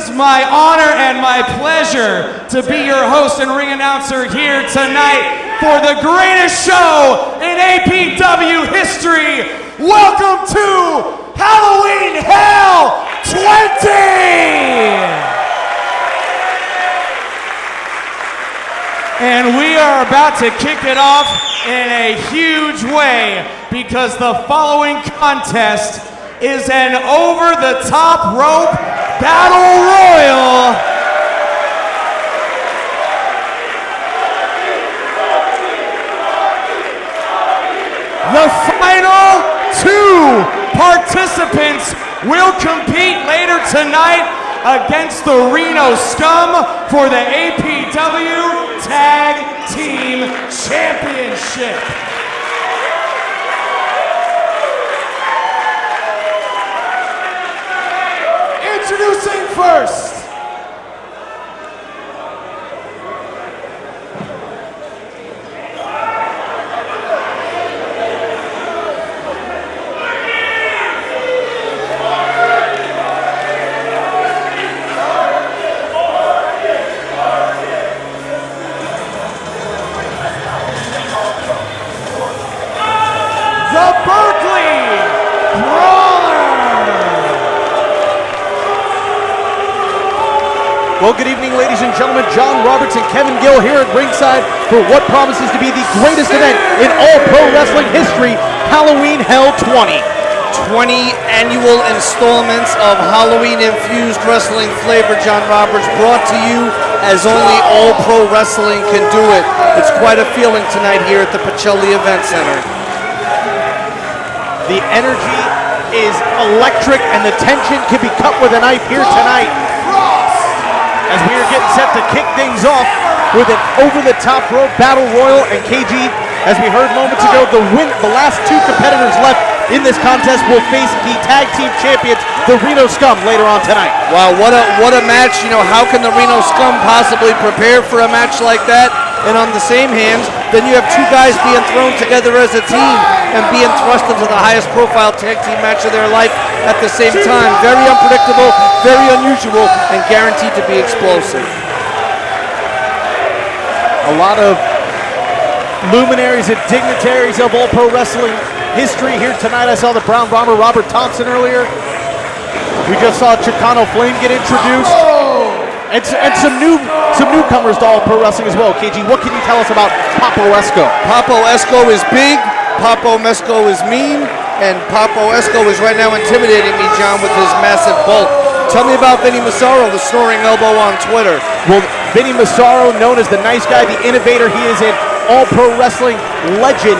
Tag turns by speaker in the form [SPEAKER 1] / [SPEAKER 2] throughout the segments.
[SPEAKER 1] is my honor and my pleasure to be your host and ring announcer here tonight for the greatest show in APW history. Welcome to Halloween Hell 20! And we are about to kick it off in a huge way because the following contest is an over-the-top rope battle royal. The final two participants will compete later tonight against the Reno SCUM for the APW Tag Team Championship. Introducing first, the Berkeley Brawler.
[SPEAKER 2] Well, good evening, ladies and gentlemen. John Roberts and Kevin Gill here at ringside for what promises to be the greatest event in all pro wrestling history, Halloween Hell 20.
[SPEAKER 3] 20 annual installments of Halloween-infused wrestling flavor, John Roberts, brought to you as only all pro wrestling can do it. It's quite a feeling tonight here at the Pacelli Event Center.
[SPEAKER 2] The energy is electric and the tension can be cut with a knife here tonight, as we are getting set to kick things off with an over-the-top rope battle royal. And KG, as we heard moments ago, the last two competitors left in this contest will face the tag team champions, the Reno SCUM, later on tonight.
[SPEAKER 3] Wow, what a match. You know, how can the Reno SCUM possibly prepare for a match like that? And on the same hands, then you have two guys being thrown together as a team and being thrust into the highest profile tag team match of their life at the same time. Very unpredictable, very unusual, and guaranteed to be explosive.
[SPEAKER 2] A lot of luminaries and dignitaries of all pro wrestling history here tonight. I saw the Brown Bomber Robert Thompson earlier. We just saw Chicano Flame get introduced. And some newcomers to all pro wrestling as well. KG, what can you tell us about Papo Esco?
[SPEAKER 3] Papo Esco is big, Papo Esco is mean, and Papo Esco is right now intimidating me, John, with his massive bulk. Tell me about Vinnie Massaro, the snoring elbow on Twitter.
[SPEAKER 2] Well, Vinnie Massaro, known as the nice guy, the innovator, he is an all pro wrestling legend.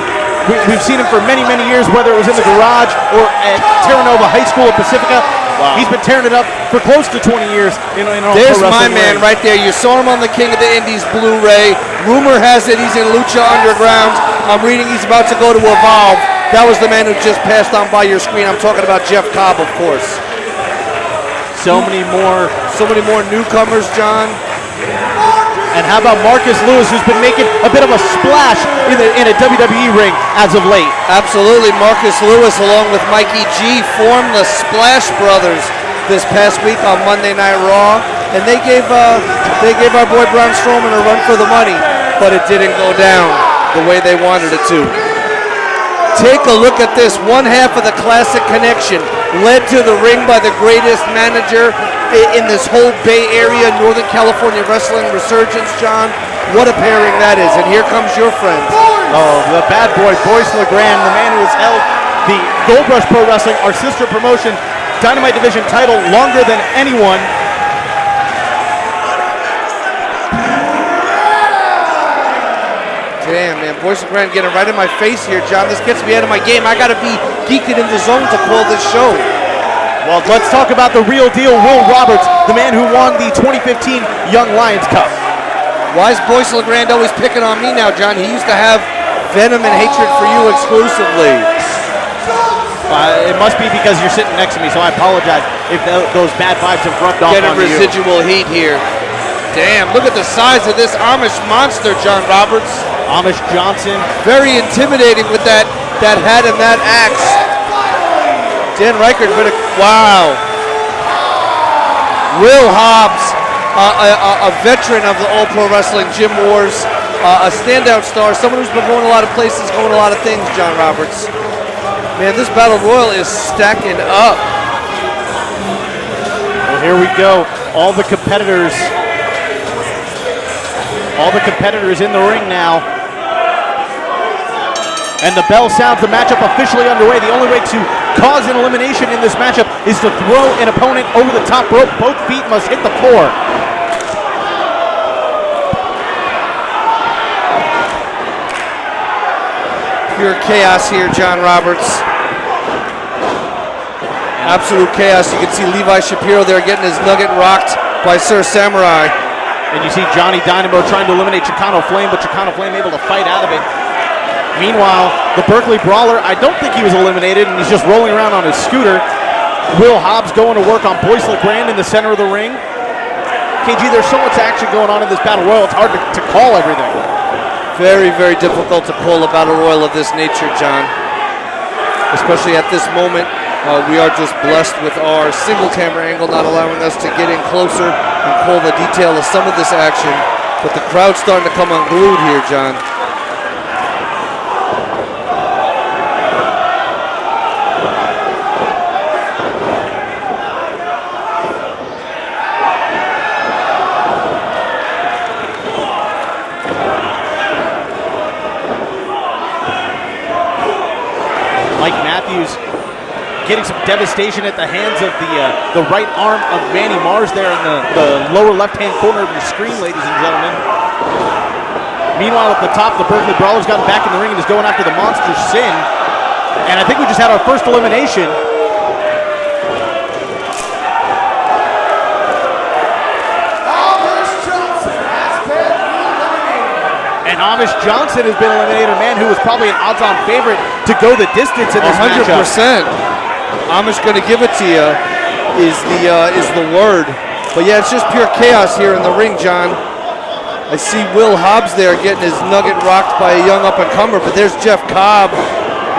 [SPEAKER 2] We've seen him for many, many years, whether it was in the garage or at Terranova High School of Pacifica. Wow. He's been tearing it up for close to 20 years in all
[SPEAKER 3] There's
[SPEAKER 2] pro wrestling.
[SPEAKER 3] There's my man right there. You saw him on the King of the Indies Blu-ray. Rumor has it he's in Lucha Underground. I'm reading he's about to go to Evolve. That was the man who just passed on by your screen. I'm talking about Jeff Cobb, of course.
[SPEAKER 2] So many more
[SPEAKER 3] newcomers, John.
[SPEAKER 2] And how about Marcus Lewis, who's been making a bit of a splash in a WWE ring as of late?
[SPEAKER 3] Absolutely. Marcus Lewis, along with Mikey G, formed the Splash Brothers this past week on Monday Night Raw, and they gave our boy Braun Strowman a run for the money, but it didn't go down the way they wanted it to. Take a look at this. One half of the Classic Connection, led to the ring by the greatest manager in this whole Bay Area, Northern California wrestling resurgence, John. What a pairing that is. And here comes your friend.
[SPEAKER 2] Oh, the bad boy, Boyce LeGrande, the man who has held the Gold Rush Pro Wrestling, our sister promotion, Dynamite Division title longer than anyone.
[SPEAKER 3] Damn, man, Boyce LeGrande getting right in my face here, John. This gets me out of my game. I got to be geeked in the zone to call this show.
[SPEAKER 2] Well, let's talk about the real deal, Will Roberts, the man who won the 2015 Young Lions Cup.
[SPEAKER 3] Why is Boyce LeGrande always picking on me now, John? He used to have venom and hatred for you exclusively.
[SPEAKER 2] It must be because you're sitting next to me, so I apologize if those bad vibes have rubbed off on you.
[SPEAKER 3] Getting residual heat here. Damn, look at the size of this Amish monster, John Roberts.
[SPEAKER 2] Amish Johnson.
[SPEAKER 3] Very intimidating with that hat and that axe. Dan Reichert, wow. Will Hobbs, a veteran of the All Pro Wrestling Gym Wars, a standout star, someone who's been going a lot of places, going a lot of things, John Roberts. Man, this Battle Royal is stacking up.
[SPEAKER 2] Well, here we go. All the competitors in the ring now. And the bell sounds, the matchup officially underway. The only way to cause an elimination in this matchup is to throw an opponent over the top rope. Both feet must hit the floor.
[SPEAKER 3] Pure chaos here, John Roberts. Absolute chaos. You can see Levi Shapiro there getting his nugget rocked by Sir Samurai.
[SPEAKER 2] And you see Johnny Dynamo trying to eliminate Chicano Flame, but Chicano Flame able to fight out of it. Meanwhile, the Berkeley Brawler, I don't think he was eliminated, and he's just rolling around on his scooter. Will Hobbs going to work on Boyce LeGrande in the center of the ring. KG, there's so much action going on in this Battle Royal, it's hard to call everything.
[SPEAKER 3] Very, very difficult to call a Battle Royal of this nature, John. Especially at this moment. We are just blessed with our single camera angle not allowing us to get in closer and call the detail of some of this action. But the crowd's starting to come unglued here, John.
[SPEAKER 2] Getting some devastation at the hands of the right arm of Manny Mars there in the lower left-hand corner of your screen, ladies and gentlemen. Meanwhile, at the top, the Berkeley Brawler's gotten back in the ring and is going after the monster Synn. And I think we just had our first elimination. And Amish Johnson has been eliminated, a man who was probably an odds-on favorite to go the distance in this
[SPEAKER 3] 100%.
[SPEAKER 2] matchup.
[SPEAKER 3] Amish gonna give it to you is the word. But yeah, it's just pure chaos here in the ring, John. I see Will Hobbs there getting his nugget rocked by a young up-and-comer, but there's Jeff Cobb,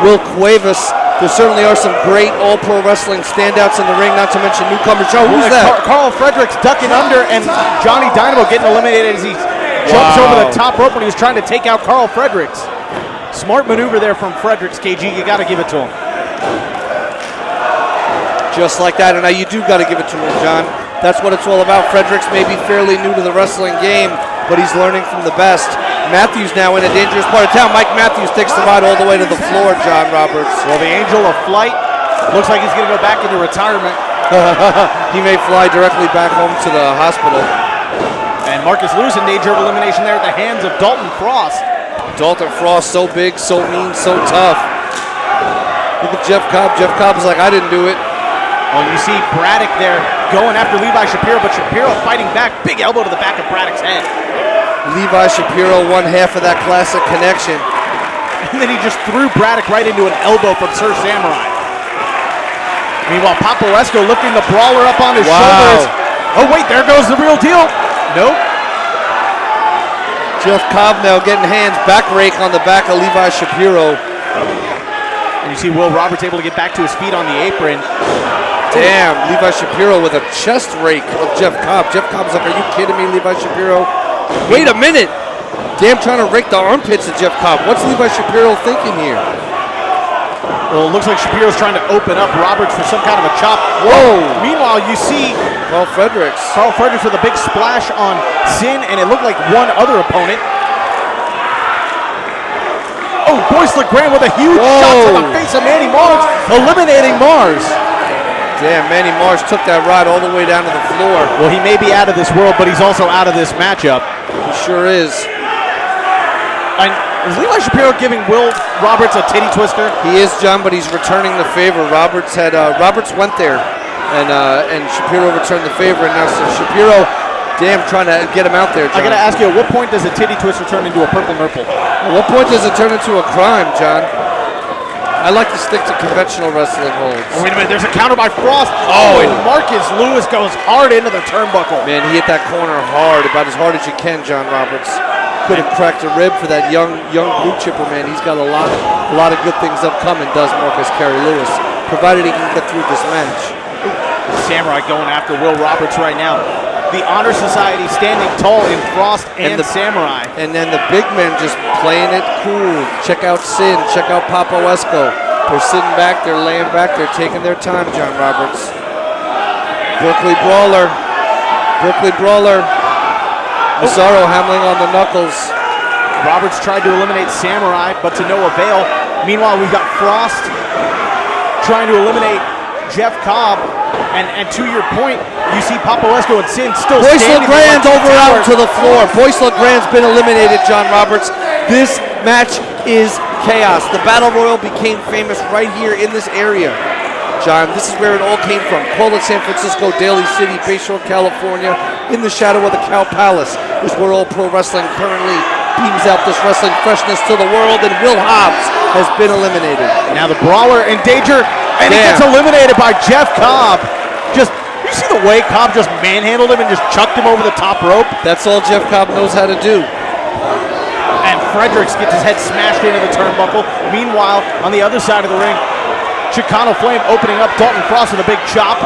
[SPEAKER 3] Will Cuevas. There certainly are some great all-pro wrestling standouts in the ring, not to mention newcomers. Joe, who's that?
[SPEAKER 2] Karl Fredericks ducking under, and Johnny Dynamo getting eliminated as he jumps over the top rope when he was trying to take out Karl Fredericks. Smart maneuver there from Fredericks, KG. You got to give it to him.
[SPEAKER 3] Just like that, and now you do got to give it to him, John. That's what it's all about. Fredericks may be fairly new to the wrestling game, but he's learning from the best. Matthews now in a dangerous part of town. Mike Matthews takes the ride all the way to the floor, John Roberts.
[SPEAKER 2] Well, the Angel of Flight looks like he's going to go back into retirement.
[SPEAKER 3] He may fly directly back home to the hospital.
[SPEAKER 2] And Marcus Lewis in danger of elimination there at the hands of Dalton Frost.
[SPEAKER 3] Dalton Frost, so big, so mean, so tough. Look at Jeff Cobb. Jeff Cobb's like, I didn't do it.
[SPEAKER 2] Oh, you see Braddock there going after Levi Shapiro, but Shapiro fighting back. Big elbow to the back of Braddock's head.
[SPEAKER 3] Levi Shapiro, one half of that classic connection.
[SPEAKER 2] And then he just threw Braddock right into an elbow from Sir Samurai. Meanwhile, Papo Esco lifting the Brawler up on his shoulders. Oh, wait, there goes the real deal. Nope.
[SPEAKER 3] Jeff Cobb now getting hands, back rake on the back of Levi Shapiro.
[SPEAKER 2] And you see Will Roberts able to get back to his feet on the apron.
[SPEAKER 3] Damn, Levi Shapiro with a chest rake of Jeff Cobb. Jeff Cobb's like, are you kidding me, Levi Shapiro? Wait a minute. Damn, trying to rake the armpits of Jeff Cobb. What's Levi Shapiro thinking here?
[SPEAKER 2] Well, it looks like Shapiro's trying to open up Roberts for some kind of a chop.
[SPEAKER 3] Whoa.
[SPEAKER 2] Meanwhile, you see
[SPEAKER 3] Karl Fredericks.
[SPEAKER 2] Karl Fredericks with a big splash on Synn, and it looked like one other opponent. Oh, Boyce LeGrande with a huge shot to the face of Manny Mars, eliminating Mars.
[SPEAKER 3] Damn, Manny Mars took that ride all the way down to the floor.
[SPEAKER 2] Well, he may be out of this world, but he's also out of this matchup.
[SPEAKER 3] He sure is.
[SPEAKER 2] And is Levi Shapiro giving Will Roberts a titty twister?
[SPEAKER 3] He is, John, but he's returning the favor. Roberts went there, and Shapiro returned the favor, and now Shapiro, damn, trying to get him out there, John.
[SPEAKER 2] I gotta ask you, at what point does a titty twister turn into a purple nurple?
[SPEAKER 3] At what point does it turn into a crime, John? I like to stick to conventional wrestling holds.
[SPEAKER 2] Oh, wait a minute, there's a counter by Frost. Oh, and Marcus Lewis goes hard into the turnbuckle.
[SPEAKER 3] Man, he hit that corner hard, about as hard as you can, John Roberts. Could have cracked a rib for that young blue chipper, man. He's got a lot of good things upcoming, does Marcus Carey Lewis, provided he can get through this match.
[SPEAKER 2] Samurai going after Will Roberts right now. The Honor Society standing tall in Frost and Samurai.
[SPEAKER 3] And then the big men just playing it cool. Check out Synn, check out Papo Esco. They're sitting back, they're laying back, they're taking their time, John Roberts. Berkeley Brawler. Massaro hammering on the knuckles.
[SPEAKER 2] Roberts tried to eliminate Samurai, but to no avail. Meanwhile, we've got Frost trying to eliminate Jeff Cobb. And to your point, you see Papo Esco and Synn still
[SPEAKER 3] Boyce
[SPEAKER 2] standing.
[SPEAKER 3] LeGrande's over out to the floor. Boyce LeGrande's been eliminated, John Roberts. This match is chaos. The Battle Royal became famous right here in this area. John, this is where it all came from. Call it San Francisco, Daly City, Bayshore, California. In the shadow of the Cow Palace is where All Pro Wrestling currently beams out this wrestling freshness to the world, and Will Hobbs has been eliminated.
[SPEAKER 2] Now the Brawler in danger, and he gets eliminated by Jeff Cobb. You see the way Cobb just manhandled him and just chucked him over the top rope?
[SPEAKER 3] That's all Jeff Cobb knows how to do.
[SPEAKER 2] And Fredericks gets his head smashed into the turnbuckle. Meanwhile, on the other side of the ring, Chicano Flame opening up Dalton Frost with a big chop.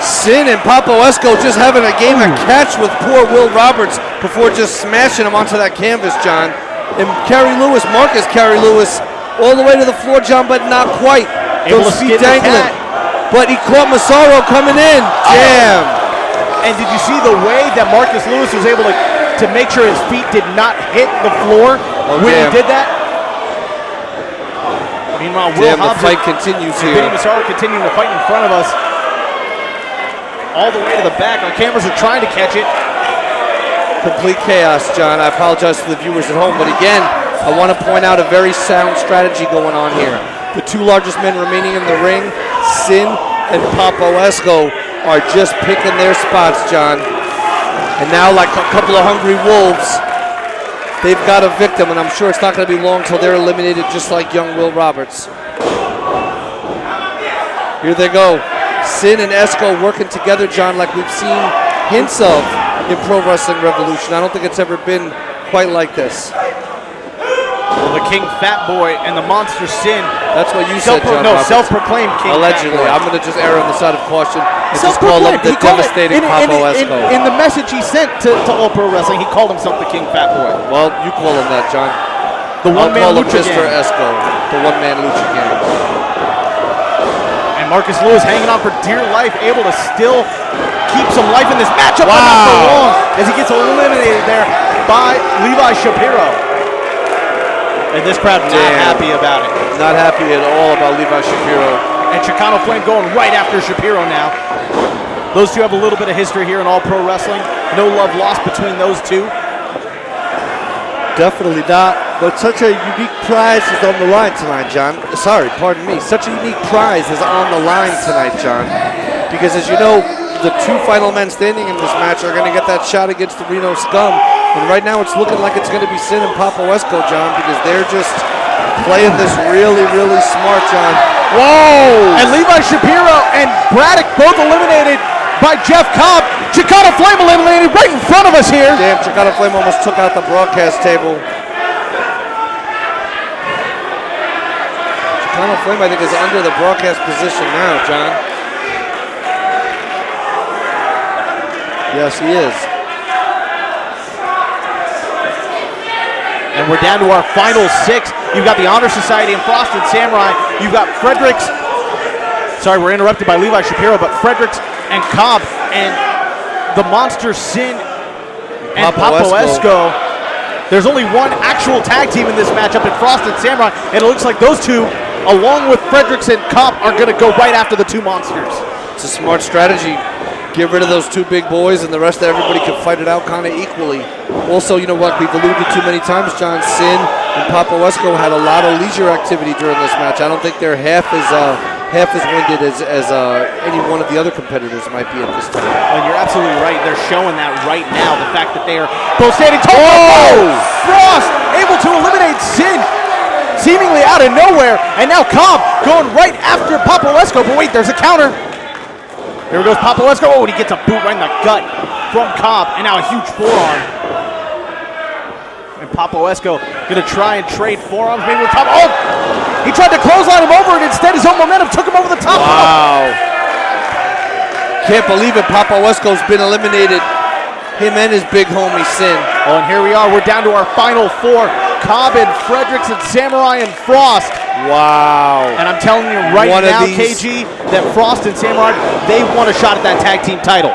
[SPEAKER 3] Synn and Papo Esco just having a game of catch with poor Will Roberts before just smashing him onto that canvas, John. And Marcus Carey Lewis, all the way to the floor, John, but not quite. Those feet dangling. But he caught Massaro coming in. Damn.
[SPEAKER 2] And did you see the way that Marcus Lewis was able to make sure his feet did not hit the floor when he did that? Meanwhile, Will Hobbs
[SPEAKER 3] the fight continues here.
[SPEAKER 2] Vinnie Massaro continuing to fight in front of us. All the way to the back. Our cameras are trying to catch it.
[SPEAKER 3] Complete chaos, John. I apologize to the viewers at home, but again, I want to point out a very sound strategy going on here. The two largest men remaining in the ring, Synn and Papo Esco, are just picking their spots, John. And now, like a couple of hungry wolves, they've got a victim, and I'm sure it's not going to be long until they're eliminated, just like young Will Roberts. Here they go. Synn and Esco working together, John, like we've seen hints of in Pro Wrestling Revolution. I don't think it's ever been quite like this.
[SPEAKER 2] Well, the King Fat Boy and the Monster Synn.
[SPEAKER 3] That's what you said, John Roberts.
[SPEAKER 2] Self-proclaimed King
[SPEAKER 3] Allegedly.
[SPEAKER 2] Fat Boy.
[SPEAKER 3] I'm going to just err on the side of caution and just call him the devastating Papo Esco.
[SPEAKER 2] In the message he sent to All Pro Wrestling, he called himself the King Fat Boy.
[SPEAKER 3] Well, you call him that, John.
[SPEAKER 2] The one-man Lucha
[SPEAKER 3] Mr. Esco. The one-man Lucha Gang.
[SPEAKER 2] And Marcus Lewis hanging on for dear life, able to still keep some life in this matchup, but not for long, as he gets eliminated there by Levi Shapiro. And this crowd not happy about it.
[SPEAKER 3] Not happy at all about Levi Shapiro.
[SPEAKER 2] And Chicano Flame going right after Shapiro now. Those two have a little bit of history here in All Pro Wrestling. No love lost between those two.
[SPEAKER 3] Definitely not. But such a unique prize is on the line tonight, John. Sorry, pardon me. Such a unique prize is on the line tonight, John. Because as you know, the two final men standing in this match are going to get that shot against the Reno SCUM. And right now it's looking like it's going to be Synn and Papo Esco, John, because they're just playing this really, really smart, John.
[SPEAKER 2] Whoa! And Levi Shapiro and Braddock both eliminated by Jeff Cobb. Chicano Flame eliminated right in front of us here.
[SPEAKER 3] Damn, Chicano Flame almost took out the broadcast table. Chicano Flame, I think, is under the broadcast position now, John. Yes, he is.
[SPEAKER 2] And we're down to our final six. You've got the Honor Society and Frost and Samurai. You've got Fredericks. Sorry, we're interrupted by Levi Shapiro, but Fredericks and Cobb and the Monster Synn and Papo Esco. There's only one actual tag team in this matchup in Frost and Samurai, and it looks like those two, along with Fredericks and Cobb, are going to go right after the two monsters.
[SPEAKER 3] It's a smart strategy. Get rid of those two big boys, and the rest of everybody can fight it out kind of equally. Also, you know what we've alluded to many times, John, Synn and Papo Esco had a lot of leisure activity during this match. I don't think they're half as winded as any one of the other competitors might be at this time.
[SPEAKER 2] And you're absolutely right. They're showing that right now. The fact that they are both standing tall. Oh! Frost able to eliminate Synn seemingly out of nowhere, and now Cobb going right after Papo Esco. But wait, there's a counter. Here goes Papo Esco. Oh, and he gets a boot right in the gut from Cobb, and now a huge forearm. And Papo Esco going to try and trade forearms, maybe with Cobb. Oh! He tried to clothesline him over, and instead his own momentum took him over the top.
[SPEAKER 3] Wow. Can't believe it, Papo Esco's been eliminated. Him and his big homie, Synn.
[SPEAKER 2] Oh, and here we are. We're down to our final four. Cobb and Fredericks and Samurai and Frost.
[SPEAKER 3] Wow.
[SPEAKER 2] And I'm telling you right now, KG, that Frost and Samurai, they want a shot at that tag team title.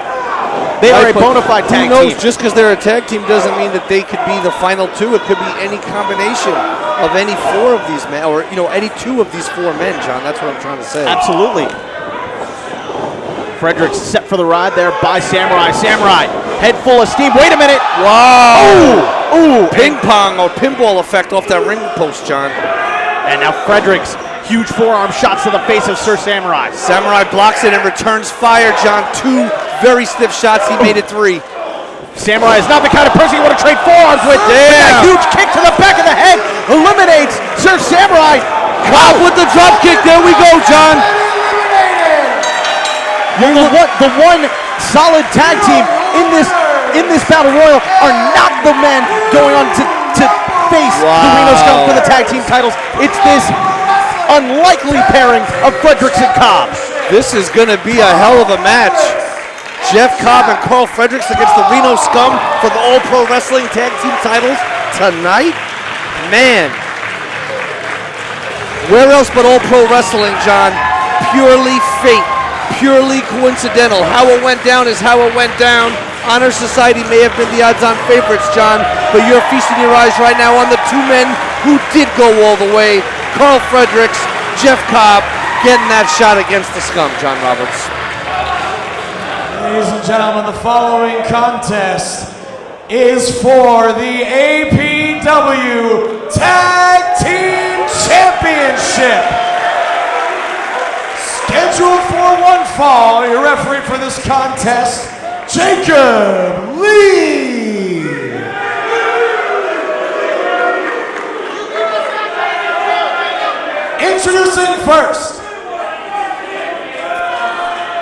[SPEAKER 2] They are a bona fide tag
[SPEAKER 3] team. Who knows?
[SPEAKER 2] Team.
[SPEAKER 3] Just because they're a tag team doesn't mean that they could be the final two. It could be any combination of any four of these men, or any two of these four men, John. That's what I'm trying to say.
[SPEAKER 2] Absolutely. Fredericks set for the ride there by Samurai. Samurai, head full of steam. Wait a minute.
[SPEAKER 3] Wow. Ooh. Ping pong or pinball effect off that ring post, John.
[SPEAKER 2] And now Fredericks, huge forearm shots to the face of Sir Samurai.
[SPEAKER 3] Samurai blocks it and returns fire, John. Two very stiff shots. He made it three.
[SPEAKER 2] Samurai is not the kind of person you want to trade forearms with.
[SPEAKER 3] Damn.
[SPEAKER 2] That huge kick to the back of the head eliminates Sir Samurai.
[SPEAKER 3] Cobb with the drop kick. There we go, John.
[SPEAKER 2] The one solid tag team in this battle royal are not the men going on to face the Reno SCUM for the tag team titles. It's this unlikely pairing of Fredericks and Cobb.
[SPEAKER 3] This is going to be a hell of a match. Jeff Cobb and Karl Fredericks against the Reno SCUM for the All Pro Wrestling Tag Team titles tonight. Man, where else but All Pro Wrestling, John? Purely fate. Purely coincidental. How it went down is how it went down. Honor Society may have been the odds-on favorites, John, but you're feasting your eyes right now on the two men who did go all the way. Karl Fredericks, Jeff Cobb, getting that shot against the SCUM, John Roberts.
[SPEAKER 1] Ladies and gentlemen, the following contest is for the APW Tag Team Championship. Scheduled for one fall, your referee for this contest, Jacob Lee. Introducing first.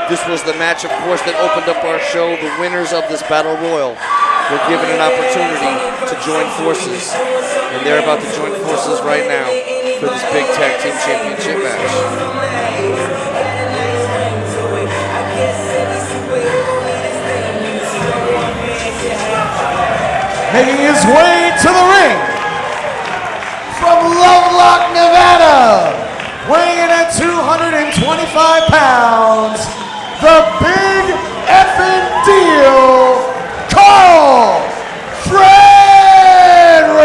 [SPEAKER 3] This was the match, of course, that opened up our show. The winners of this Battle Royal were given an opportunity to join forces, and they're about to join forces right now for this big Tag Team Championship match.
[SPEAKER 1] Making his way to the ring from Lovelock, Nevada, weighing in at 225 pounds, the big effing deal, Karl Fredericks.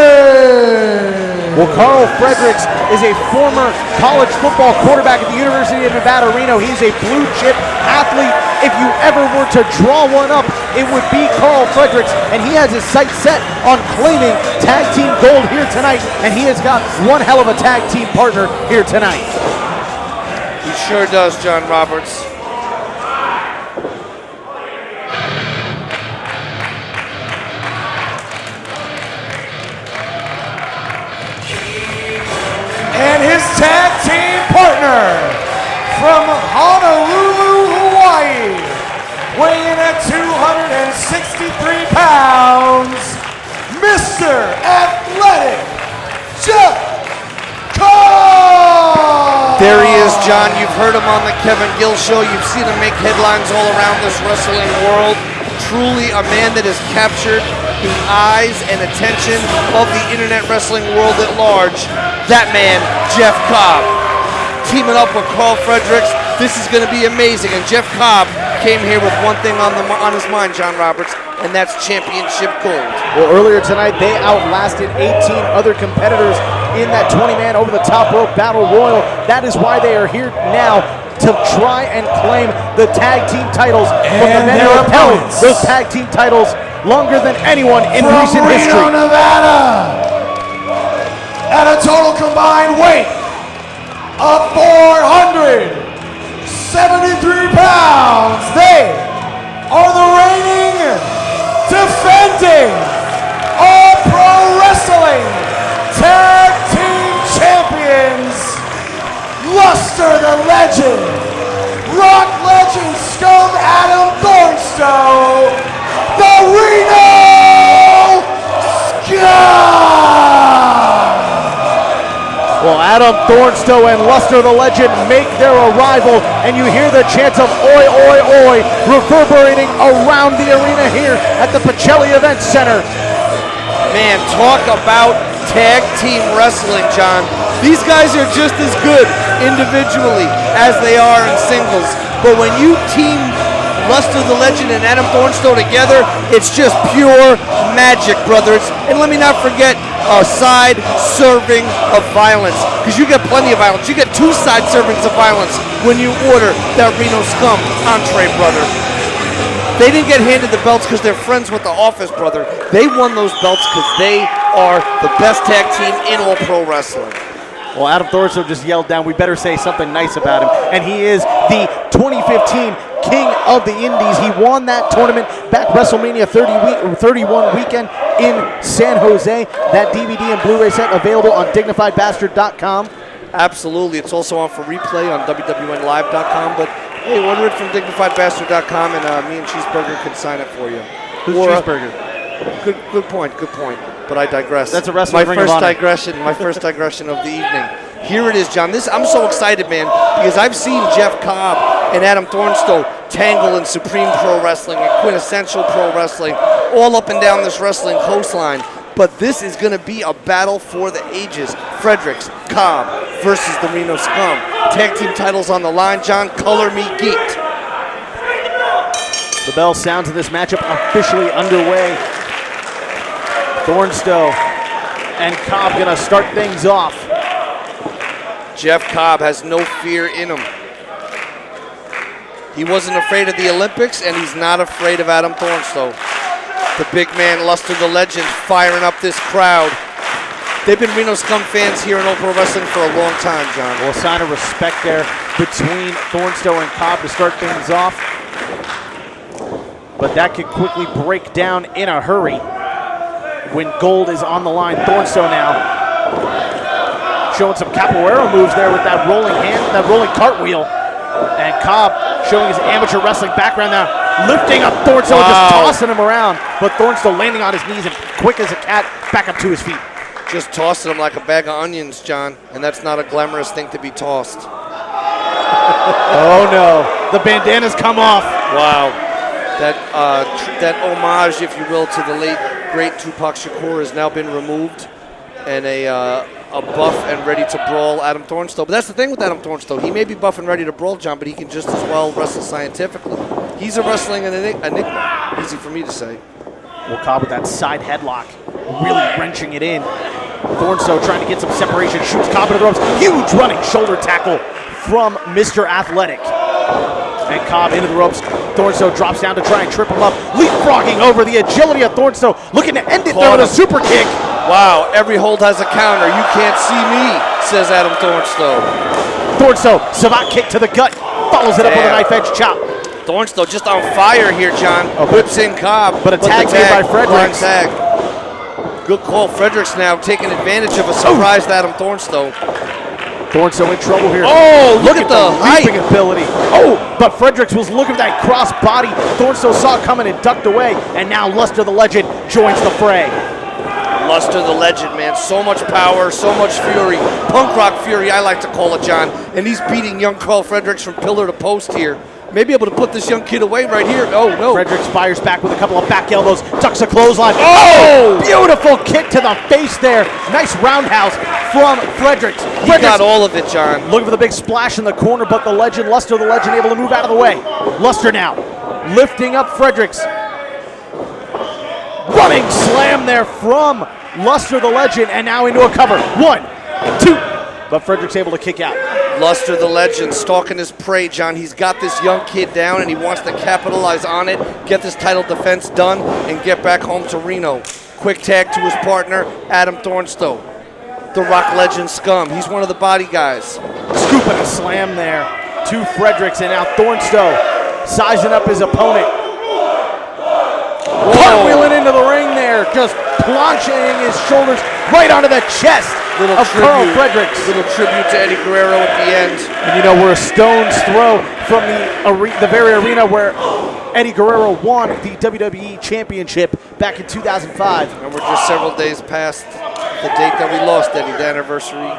[SPEAKER 2] Well, Karl Fredericks is a former college football quarterback at the University of Nevada, Reno. He's a blue chip athlete. If you ever were to draw one up, it would be Karl Fredericks, and he has his sights set on claiming tag team gold here tonight, and he has got one hell of a tag team partner here tonight.
[SPEAKER 3] He sure does, John Roberts.
[SPEAKER 1] And his tag team partner from Honolulu, Hawaii, weighing at 263 pounds, Mr. Athletic Jeff Cobb.
[SPEAKER 3] There he is, John. You've heard him on the Kevin Gill Show. You've seen him make headlines all around this wrestling world. Truly a man that has captured the eyes and attention of the internet wrestling world at large. That man, Jeff Cobb. Teaming up with Karl Fredericks, this is going to be amazing. And Jeff Cobb came here with one thing on his mind, John Roberts, and that's championship gold.
[SPEAKER 2] Well, earlier tonight, they outlasted 18 other competitors in that 20-man over-the-top rope battle royal. That is why they are here now to try and claim the tag team titles from the men who have held those tag team titles longer than anyone in recent history.
[SPEAKER 1] From Reno, Nevada, at a total combined weight of 473 pounds, they are the reigning, defending All Pro Wrestling Tag Team Champions, Luster the Legend, Rock Legend Scum Adam Thornstowe, the Reno SCUM.
[SPEAKER 2] Well, Adam Thornstowe and Luster the Legend make their arrival, and you hear the chants of oi, oi, oi reverberating around the arena here at the Pacelli Event Center.
[SPEAKER 3] Man, talk about tag team wrestling, John. These guys are just as good individually as they are in singles. But when you team Luster the Legend and Adam Thornstowe together, it's just pure magic, brothers. And let me not forget a side serving of violence, because you get plenty of violence. You get 2 side servings of violence when you order that Reno SCUM entree, brother. They didn't get handed the belts because they're friends with the Office, brother. They won those belts because they are the best tag team in all pro wrestling.
[SPEAKER 2] Well, Adam Thornstowe just yelled down, we better say something nice about him. And he is the 2015 King of the Indies. He won that tournament back WrestleMania 31 weekend in San Jose. That DVD and Blu-ray set available on dignifiedbastard.com.
[SPEAKER 3] Absolutely. It's also on for replay on WWNlive.com. But hey, order it from dignifiedbastard.com, and me and Cheeseburger can sign it for you.
[SPEAKER 2] Who's Cheeseburger?
[SPEAKER 3] Good point. But I digress.
[SPEAKER 2] That's a wrestling ring of honor.
[SPEAKER 3] My first digression of the evening. Here it is, John. I'm so excited, man, because I've seen Jeff Cobb and Adam Thornstowe tangle in Supreme Pro Wrestling and Quintessential Pro Wrestling, all up and down this wrestling coastline. But this is going to be a battle for the ages. Fredericks, Cobb versus the Reno SCUM. Tag team titles on the line. John, color me geeked.
[SPEAKER 2] The bell sounds of this matchup officially underway. Thornstowe and Cobb going to start things off.
[SPEAKER 3] Jeff Cobb has no fear in him. He wasn't afraid of the Olympics, and he's not afraid of Adam Thornstowe. The big man, Luster the Legend, firing up this crowd. They've been Reno SCUM fans here in All Pro Wrestling for a long time, John.
[SPEAKER 2] Well, a sign of respect there between Thornstowe and Cobb to start things off. But that could quickly break down in a hurry when gold is on the line. Thornstowe now showing some capoeira moves there with that rolling hand, that rolling cartwheel. And Cobb showing his amateur wrestling background now, lifting up Thornstowe and just tossing him around. But Thornstowe landing on his knees and quick as a cat back up to his feet.
[SPEAKER 3] Just tossing him like a bag of onions, John. And that's not a glamorous thing to be tossed.
[SPEAKER 2] Oh no, the bandana's come off.
[SPEAKER 3] Wow. That homage, if you will, to the late, great Tupac Shakur has now been removed. And a buff and ready to brawl Adam Thornstowe. But that's the thing with Adam Thornstowe. He may be buff and ready to brawl, John, but he can just as well wrestle scientifically. He's a wrestling enigma. Easy for me to say.
[SPEAKER 2] Well, Cobb with that side headlock, really wrenching it in. Thornstowe trying to get some separation, shoots Cobb into the ropes. Huge running shoulder tackle from Mr. Athletic. And Cobb into the ropes. Thornstowe drops down to try and trip him up. Leapfrogging over the agility of Thornstowe, looking to end it there with a super kick.
[SPEAKER 3] Wow, every hold has a counter. You can't see me, says Adam Thornstowe.
[SPEAKER 2] Thornstowe, savant kick to the gut, follows it up with a knife edge chop.
[SPEAKER 3] Thornstowe just on fire here, John. Whips in Cobb.
[SPEAKER 2] But a tag made by Fredericks.
[SPEAKER 3] Tag. Good call. Fredericks now taking advantage of a surprised Adam Thornstowe.
[SPEAKER 2] Thornstowe in trouble here.
[SPEAKER 3] Oh, look at the
[SPEAKER 2] leaping ability. Oh, but Fredericks was looking for that cross body. Thornstowe saw it coming and ducked away. And now Luster the Legend joins the fray.
[SPEAKER 3] Luster the Legend, man. So much power, so much fury. Punk rock fury, I like to call it, John. And he's beating young Karl Fredericks from pillar to post here. Maybe able to put this young kid away right here. Oh, no.
[SPEAKER 2] Fredericks fires back with a couple of back elbows, ducks a clothesline. Oh! Beautiful kick to the face there. Nice roundhouse from Fredericks.
[SPEAKER 3] He got all of it, John.
[SPEAKER 2] Looking for the big splash in the corner, but the Legend, Luster the Legend, able to move out of the way. Luster now lifting up Fredericks. Running slam there from Luster the Legend, and now into a cover. 1, 2, but Fredericks able to kick out.
[SPEAKER 3] Luster the Legend stalking his prey, John. He's got this young kid down, and he wants to capitalize on it, get this title defense done, and get back home to Reno. Quick tag to his partner, Adam Thornstowe. The Rock Legend SCUM. He's one of the body guys.
[SPEAKER 2] Scooping a slam there to Fredericks, and now Thornstowe sizing up his opponent. Cartwheeling into the ring there, just planching his shoulders right onto the chest of Karl Fredericks.
[SPEAKER 3] Little tribute to Eddie Guerrero at the end.
[SPEAKER 2] And you know, we're a stone's throw from the very arena where Eddie Guerrero won the WWE Championship back in 2005.
[SPEAKER 3] And we're just several days past the date that we lost Eddie, the anniversary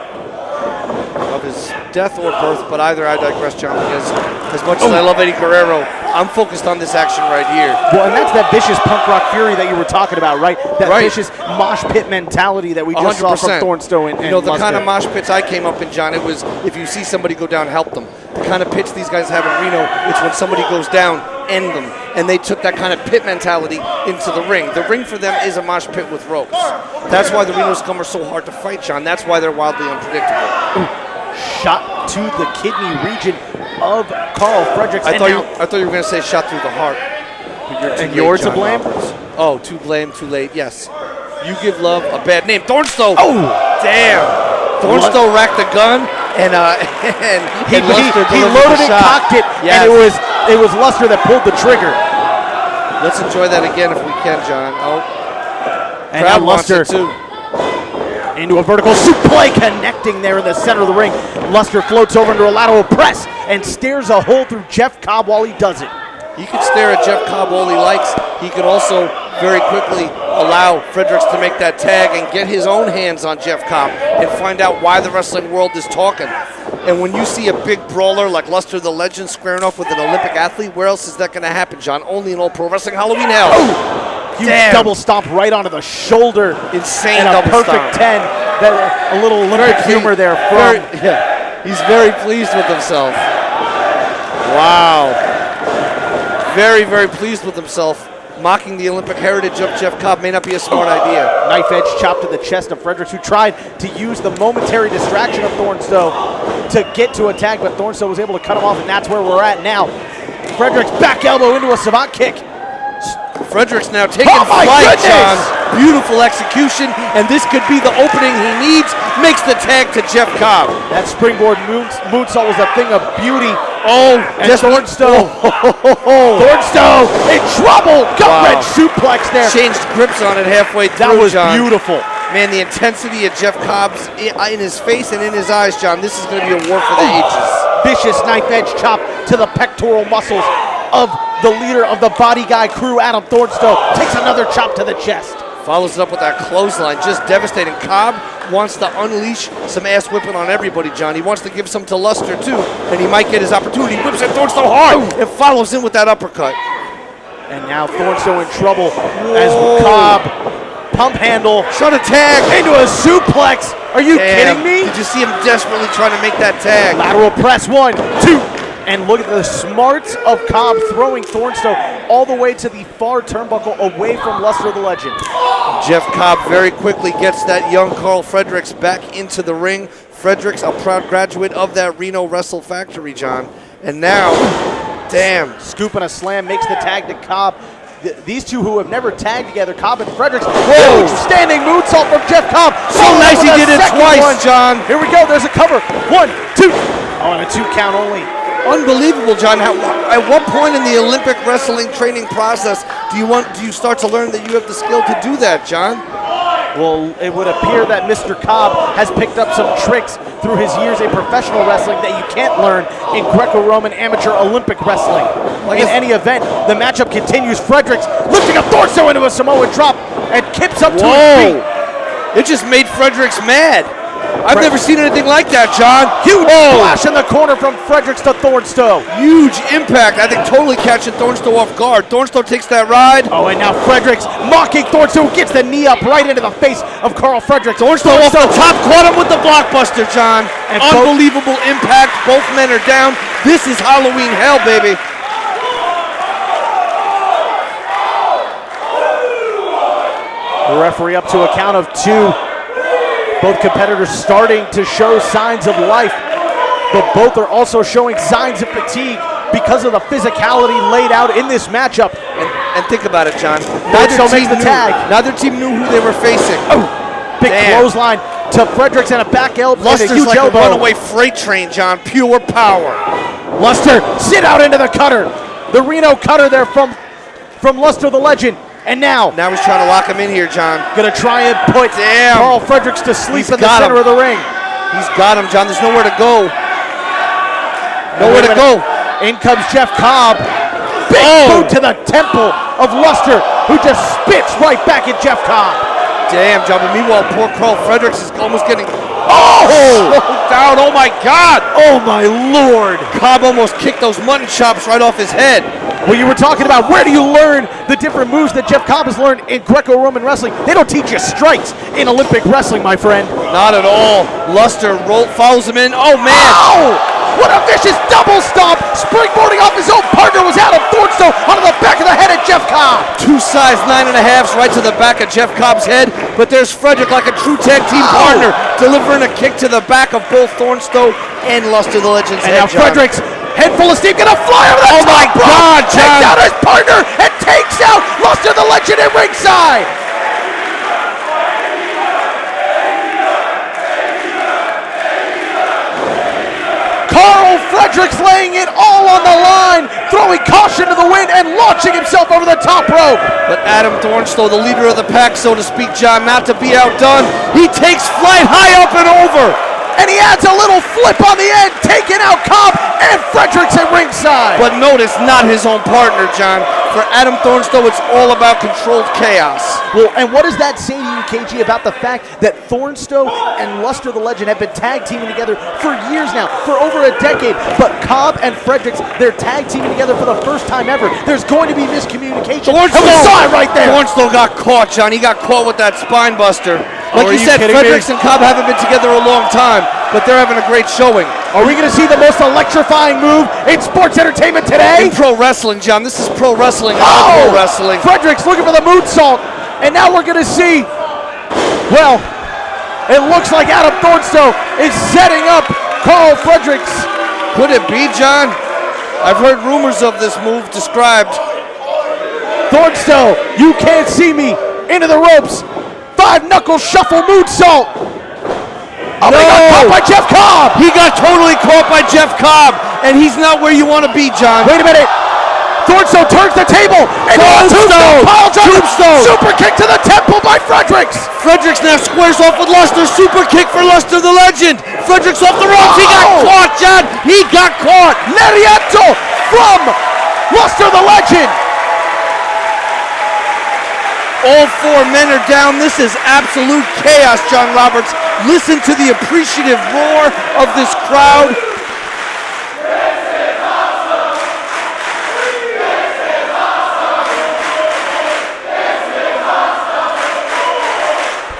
[SPEAKER 3] of his death or birth, but either I digress, John, because as much as I love Eddie Guerrero, I'm focused on this action right here.
[SPEAKER 2] Well, and that's that vicious punk rock fury that you were talking about, right? That vicious mosh pit mentality that we just 100%. Saw from Thornstowe and
[SPEAKER 3] the kind of mosh pits I came up in, John, it was if you see somebody go down, help them. The kind of pits these guys have in Reno, it's when somebody goes down, end them. And they took that kind of pit mentality into the ring. The ring for them is a mosh pit with ropes. That's why the Reno Scum are so hard to fight, John. That's why they're wildly unpredictable.
[SPEAKER 2] Shot to the kidney region of Karl Fredericks.
[SPEAKER 3] I thought you were going to say shot through the heart.
[SPEAKER 2] And you're to blame?
[SPEAKER 3] Oh, too blame, too late. Yes. You give love a bad name. Thornstowe.
[SPEAKER 2] Oh,
[SPEAKER 3] damn. Thornstowe racked the gun, and
[SPEAKER 2] he loaded it, cocked it, yes. And it was Luster that pulled the trigger.
[SPEAKER 3] Let's enjoy that again if we can, John. Oh,
[SPEAKER 2] and now Luster into a vertical suplex, connecting there in the center of the ring. Luster floats over into a lateral press and stares a hole through Jeff Cobb while he does it.
[SPEAKER 3] He could stare at Jeff Cobb all he likes. He could also very quickly allow Fredericks to make that tag and get his own hands on Jeff Cobb and find out why the wrestling world is talking. And when you see a big brawler like Luster the Legend squaring off with an Olympic athlete, where else is that going to happen, John? Only in old pro wrestling Halloween hell.
[SPEAKER 2] Oh! Huge double stomp right onto the shoulder.
[SPEAKER 3] Insane
[SPEAKER 2] and
[SPEAKER 3] double
[SPEAKER 2] perfect
[SPEAKER 3] stomp.
[SPEAKER 2] 10. A little Olympic humor there from.
[SPEAKER 3] He's very pleased with himself. Wow. Very, very pleased with himself. Mocking the Olympic heritage of Jeff Cobb may not be a smart idea.
[SPEAKER 2] Knife edge chop to the chest of Fredericks, who tried to use the momentary distraction of Thornstowe to get to a tag, but Thornstowe was able to cut him off, and that's where we're at now. Fredericks back elbow into a savant kick.
[SPEAKER 3] Fredericks now taking flight, John. Beautiful execution, and this could be the opening he needs. Makes the tag to Jeff Cobb.
[SPEAKER 2] That springboard moonsault was a thing of beauty.
[SPEAKER 3] Oh,
[SPEAKER 2] and Thornstowe. Thornstowe in trouble. Gut-wrench suplex there.
[SPEAKER 3] Changed grips on it halfway through,
[SPEAKER 2] That was
[SPEAKER 3] John.
[SPEAKER 2] beautiful.
[SPEAKER 3] Man, the intensity of Jeff Cobb's in his face and in his eyes, John. This is going to be a war for the ages.
[SPEAKER 2] Vicious knife edge chop to the pectoral muscles of the leader of the Body Guy crew, Adam Thornstowe. Takes another chop to the chest.
[SPEAKER 3] Follows it up with that clothesline, just devastating. Cobb wants to unleash some ass whipping on everybody, John. He wants to give some to Luster too, and he might get his opportunity. Whips at Thornstowe hard and follows in with that uppercut.
[SPEAKER 2] And now Thornstowe in trouble as Cobb pump handle.
[SPEAKER 3] Shot a tag
[SPEAKER 2] into a suplex. Are you kidding me?
[SPEAKER 3] Did you see him desperately trying to make that tag?
[SPEAKER 2] Lateral press, 1, 2. And look at the smarts of Cobb throwing Thornstowe all the way to the far turnbuckle away from Luster the Legend.
[SPEAKER 3] Jeff Cobb very quickly gets that young Karl Fredericks back into the ring. Fredericks, a proud graduate of that Reno Wrestle Factory, John. And now, damn.
[SPEAKER 2] Scoop and a slam makes the tag to Cobb. These two who have never tagged together, Cobb and Fredericks. Whoa! Standing moonsault from Jeff Cobb.
[SPEAKER 3] So nice he did it twice, John.
[SPEAKER 2] Here we go. There's a cover. 1, 2. Oh, and a 2 count only.
[SPEAKER 3] Unbelievable, John. At what point in the Olympic wrestling training process do you start to learn that you have the skill to do that, John?
[SPEAKER 2] Well, it would appear that Mr. Cobb has picked up some tricks through his years in professional wrestling that you can't learn in Greco-Roman amateur Olympic wrestling. In any event, the matchup continues. Fredericks lifting up Thornstowe into a Samoan drop and kips up to his feet.
[SPEAKER 3] It just made Fredericks mad. I've never seen anything like that, John.
[SPEAKER 2] Huge splash in the corner from Fredericks to Thornstowe.
[SPEAKER 3] Huge impact. I think totally catching Thornstowe off guard. Thornstowe takes that ride.
[SPEAKER 2] Oh, and now Fredericks mocking Thornstowe, gets the knee up right into the face of Karl Fredericks.
[SPEAKER 3] Thornstowe off the top, caught him with the blockbuster, John. And unbelievable impact. Both men are down. This is Halloween hell, baby.
[SPEAKER 2] The referee up to a count of 2. Both competitors starting to show signs of life, but both are also showing signs of fatigue because of the physicality laid out in this matchup.
[SPEAKER 3] And think about it, John. Neither team knew who they were facing.
[SPEAKER 2] Oh, big clothesline to Fredericks and a back elbow.
[SPEAKER 3] Luster's
[SPEAKER 2] a huge
[SPEAKER 3] like
[SPEAKER 2] elbow.
[SPEAKER 3] A runaway freight train, John. Pure power.
[SPEAKER 2] Luster sit out into the cutter. The Reno cutter there from Luster the Legend. And now
[SPEAKER 3] he's trying to lock him in here, John.
[SPEAKER 2] Gonna try and put Karl Fredericks to sleep in the center of the ring.
[SPEAKER 3] He's got him, John. There's nowhere to go. Nowhere to go.
[SPEAKER 2] In comes Jeff Cobb. Big boot to the temple of Luster, who just spits right back at Jeff Cobb.
[SPEAKER 3] Damn, John. But meanwhile, poor Karl Fredericks is almost getting
[SPEAKER 2] Oh!
[SPEAKER 3] down. Oh my God!
[SPEAKER 2] Oh my Lord!
[SPEAKER 3] Cobb almost kicked those mutton chops right off his head.
[SPEAKER 2] Well, you were talking about where do you learn the different moves that Jeff Cobb has learned in Greco-Roman wrestling. They don't teach you strikes in Olympic wrestling, my friend.
[SPEAKER 3] Not at all. Luster follows him in. Oh man!
[SPEAKER 2] Ow! What a vicious double stomp! Springboarding off his own partner was Adam Thornstowe onto the back of the head of Jeff Cobb.
[SPEAKER 3] 2 size 9.5s right to the back of Jeff Cobb's head, but there's Frederick like a true tag team partner, delivering a kick to the back of both Thornstowe and Luster the Legend's
[SPEAKER 2] and
[SPEAKER 3] head.
[SPEAKER 2] now Fredericks, head full of steam, gonna fly over the top.
[SPEAKER 3] Oh my God, John!
[SPEAKER 2] Takes out his partner and takes out Luster the Legend at ringside. Karl Fredericks laying it all on the line, throwing caution to the wind and launching himself over the top rope.
[SPEAKER 3] But Adam Thornstowe, the leader of the pack, so to speak, John, not to be outdone, he takes flight high up and over.
[SPEAKER 2] And he adds a little flip on the end, taking out Cobb and Fredericks at ringside.
[SPEAKER 3] But notice, not his own partner, John. For Adam Thornstowe, it's all about controlled chaos.
[SPEAKER 2] Well, and what does that say to you, KG, about the fact that Thornstowe and Luster the Legend have been tag teaming together for years now, for over a decade, but Cobb and Fredericks, they're tag teaming together for the first time ever. There's going to be miscommunication. And we saw it right there.
[SPEAKER 3] Thornstowe got caught, John. He got caught with that spine buster. Like you said, Fredericks and Cobb haven't been together a long time, but they're having a great showing.
[SPEAKER 2] Are we going to see the most electrifying move in sports entertainment today?
[SPEAKER 3] In pro wrestling, John. This is pro wrestling, not pro wrestling.
[SPEAKER 2] Fredericks looking for the moonsault, and now we're going to see, well, it looks like Adam Thornstowe is setting up Karl Fredericks.
[SPEAKER 3] Could it be, John? I've heard rumors of this move described.
[SPEAKER 2] Thornstowe, you can't see me, into the ropes. 5-knuckle shuffle moonsault. Oh, no. He got caught by Jeff Cobb.
[SPEAKER 3] He got totally caught by Jeff Cobb, and he's not where you want to be, John.
[SPEAKER 2] Wait a minute. Thornstowe turns the table. And Tombstone. Super kick to the temple by Fredericks.
[SPEAKER 3] Fredericks now squares off with Luster. Super kick for Luster the Legend. Fredericks off the ropes. He got caught, John. He got caught.
[SPEAKER 2] Lariato from Luster the Legend.
[SPEAKER 3] All 4 men are down. This is absolute chaos, John Roberts. Listen to the appreciative roar of this crowd.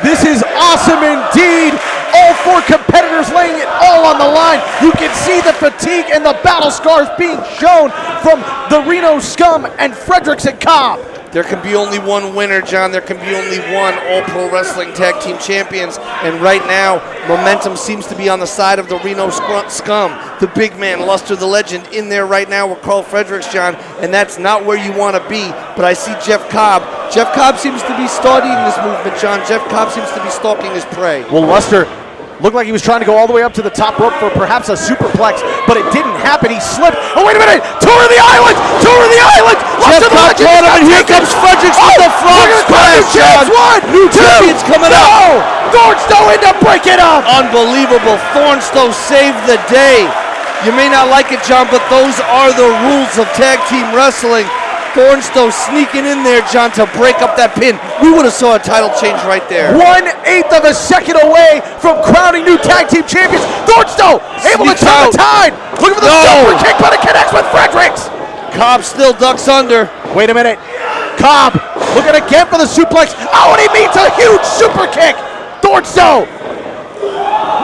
[SPEAKER 2] This is awesome indeed. All 4 competitors laying it all on the line. You can see the fatigue and the battle scars being shown from the Reno SCUM and Fredericks and Cobb.
[SPEAKER 3] There can be only one winner, John. There can be only one All-Pro Wrestling Tag Team Champions. And right now, momentum seems to be on the side of the Reno SCUM. The big man, Luster the Legend, in there right now with Karl Fredericks, John. And that's not where you want to be. But I see Jeff Cobb. Jeff Cobb seems to be studying this movement, John. Jeff Cobb seems to be stalking his prey.
[SPEAKER 2] Well, Luster looked like he was trying to go all the way up to the top rope for perhaps a superplex, but it didn't happen. He slipped. Oh, wait a minute! Tour of the Island! Tour of the Island!
[SPEAKER 3] Jeff Cobb caught him, and here comes Fredericks with the frog splash, John.
[SPEAKER 2] New
[SPEAKER 3] champion's coming up.
[SPEAKER 2] Thornstowe in to break it up.
[SPEAKER 3] Unbelievable. Thornstowe saved the day. You may not like it, John, but those are the rules of tag team wrestling. Thornstowe sneaking in there, John, to break up that pin. We would have saw a title change right there.
[SPEAKER 2] 1/8 of a second away from crowning new tag team champions. Thornstowe able to turn the tide. Looking for the super kick, but it connects with Fredericks.
[SPEAKER 3] Cobb still ducks under.
[SPEAKER 2] Wait a minute. Cobb looking again for the suplex. Oh, and he meets a huge super kick. Thornstowe.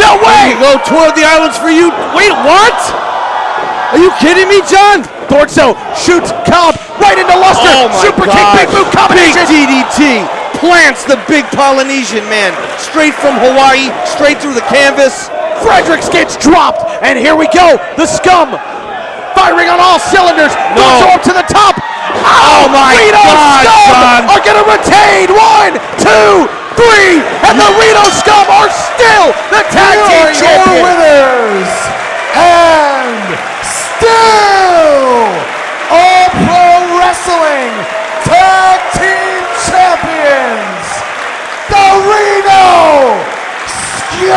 [SPEAKER 2] No way.
[SPEAKER 3] There you go. Tour of the Islands for you. Wait, what? Are you kidding me, John?
[SPEAKER 2] Thornstowe shoots Cobb right into Luster.
[SPEAKER 3] Oh my
[SPEAKER 2] super kick, big boot combination.
[SPEAKER 3] Big DDT. Plants the big Polynesian man. Straight from Hawaii, straight through the canvas.
[SPEAKER 2] Fredericks gets dropped. And here we go. The SCUM firing on all cylinders. Thornstowe up to the top.
[SPEAKER 3] Oh my God,
[SPEAKER 2] SCUM are going to retain. 1, 2, 3. And the Reno SCUM are still the tag team champions.
[SPEAKER 1] Your winners. And still All-Pro Wrestling Tag Team Champions, the Reno SCUM!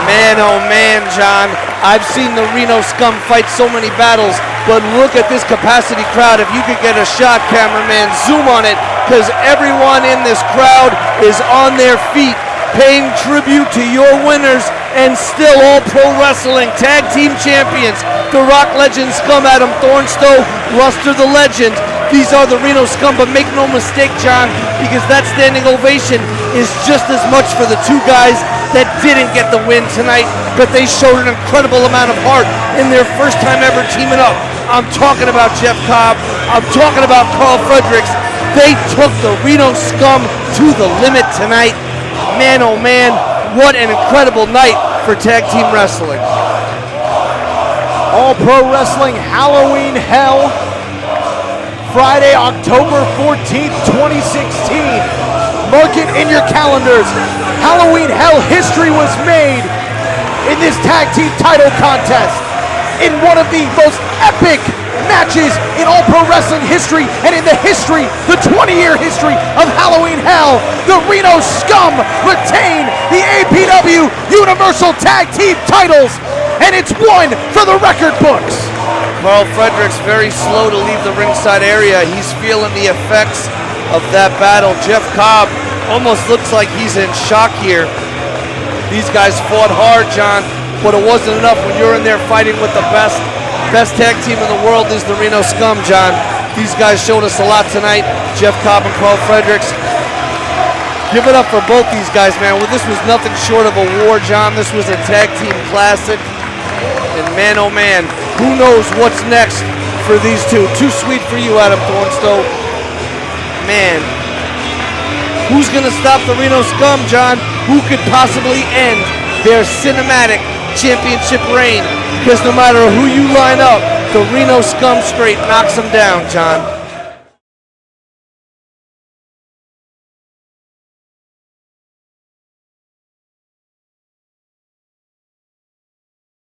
[SPEAKER 3] Man, oh man, John. I've seen the Reno SCUM fight so many battles, but look at this capacity crowd. If you could get a shot, cameraman, zoom on it, because everyone in this crowd is on their feet, paying tribute to your winners and still All Pro Wrestling Tag Team Champions, the Rock Legend Scum, Adam Thornstowe, Luster the Legend. These are the Reno Scum, but make no mistake, John, because that standing ovation is just as much for the two guys that didn't get the win tonight, but they showed an incredible amount of heart in their first time ever teaming up. I'm talking about Jeff Cobb. I'm talking about Karl Fredericks. They took the Reno Scum to the limit tonight. Man, oh man, what an incredible night for tag team wrestling.
[SPEAKER 2] All Pro Wrestling Halloween Hell, Friday, October 14th, 2016. Mark it in your calendars. Halloween Hell history was made in this tag team title contest in one of the most epic matches in All Pro Wrestling history and in the history, the 20-year history of Halloween Hell. The Reno Scum retain the APW Universal Tag Team titles, and it's one for the record books.
[SPEAKER 3] Karl Fredericks very slow to leave the ringside area. He's feeling the effects of that battle. Jeff Cobb almost looks like he's in shock here. These guys fought hard, John, but it wasn't enough when you're in there fighting with the best. Best tag team in the world is the Reno Scum, John. These guys showed us a lot tonight. Jeff Cobb and Karl Fredericks. Give it up for both these guys, man. Well, this was nothing short of a war, John. This was a tag team classic. And man, oh man, who knows what's next for these two. Too sweet for you, Adam Thornstowe. Man, who's going to stop the Reno Scum, John? Who could possibly end their cinematic championship reign? Because no matter who you line up, the Reno Scum straight knocks them down, John.